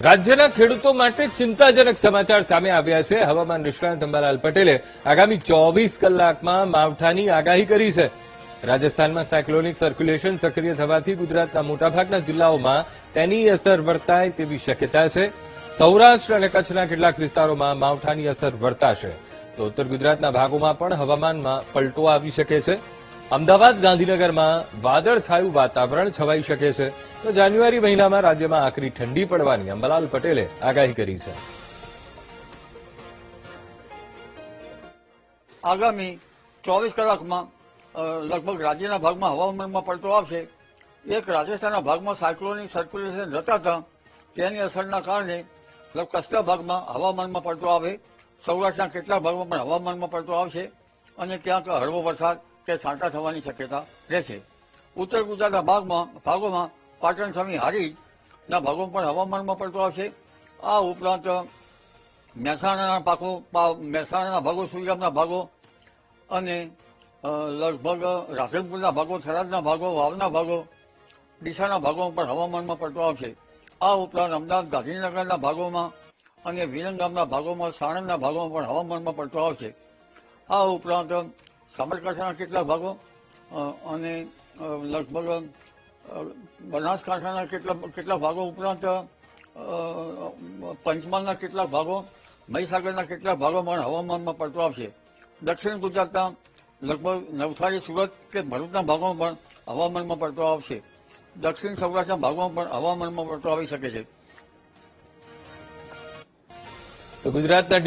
રાજ્યના ખેડૂતો માટે ચિંતાજનક સમાચાર સામે આવ્યા છે. હવામાન નિષ્ણાત અંબાલાલ પટેલે આગામી 24 કલાકમાં માવઠાની આગાહી કરી છે. રાજસ્થાનમાં સાયક્લોનિક સર્ક્યુલેશન સક્રિય થવાથી ગુજરાતના મોટાભાગના જિલ્લાઓમાં તેની અસર વર્તાય તેવી શક્યતા છે. સૌરાષ્ટ્ર અને કચ્છના કેટલાક વિસ્તારોમાં માવઠાની અસર વર્તાશે તો ઉત્તર ગુજરાતના ભાગોમાં પણ હવામાનમાં પલટો આવી શકે છે. અમદાવાદ, ગાંધીનગરમાં વાદળછાયું વાતાવરણ છવાઈ શકે છે તો જાન્યુઆરી મહિનામાં રાજ્યમાં આકરી ઠંડી પડવાની અંબાલાલ પટેલે આગાહી કરી છે. આગામી 24 કલાકમાં લગભગ રાજ્યના ભાગમાં હવામાનમાં પલટો આવશે. એક રાજસ્થાનના ભાગમાં સાયક્લોનિક સર્ક્યુલેશન જતા હતા તેની અસરના કારણે કચ્છના ભાગમાં હવામાનમાં પલટો આવે. સૌરાષ્ટ્રના કેટલાક ભાગમાં પણ હવામાનમાં પલટો આવશે અને ક્યાંક હળવો વરસાદ કે છાંટા થવાની શક્યતા રહેશે. ઉત્તર ગુજરાતના ભાગોમાં પાટણ સામે હારીના ભાગોમાં પણ હવામાનમાં પલટો આવશે. આ ઉપરાંત મહેસાણાના ભાગો, સુઈગામના ભાગો અને લગભગ રાધનપુરના ભાગો, થરાદના ભાગો, વાવના ભાગો, ડીસાના ભાગોમાં પણ હવામાનમાં પલટો આવશે. આ ઉપરાંત અમદાવાદ, ગાંધીનગરના ભાગોમાં અને વિરંગામના ભાગોમાં, સાણંદના ભાગોમાં પણ હવામાનમાં પલટો આવશે. આ ઉપરાંત સાબરકાંઠાના કેટલાક ભાગો અને લગભગ બનાસકાંઠાના કેટલાક ભાગો ઉપરાંત પંચમહાલના કેટલાક ભાગો, મહીસાગરના કેટલાક ભાગોમાં હવામાનમાં પલટો આવશે. દક્ષિણ ગુજરાતના લગભગ નવસારી, સુરત કે ભરૂચના ભાગોમાં પણ હવામાનમાં પલટો આવશે. દક્ષિણ સૌરાષ્ટ્રના ભાગોમાં પણ હવામાનમાં પલટો આવી શકે છે. તો ગુજરાતના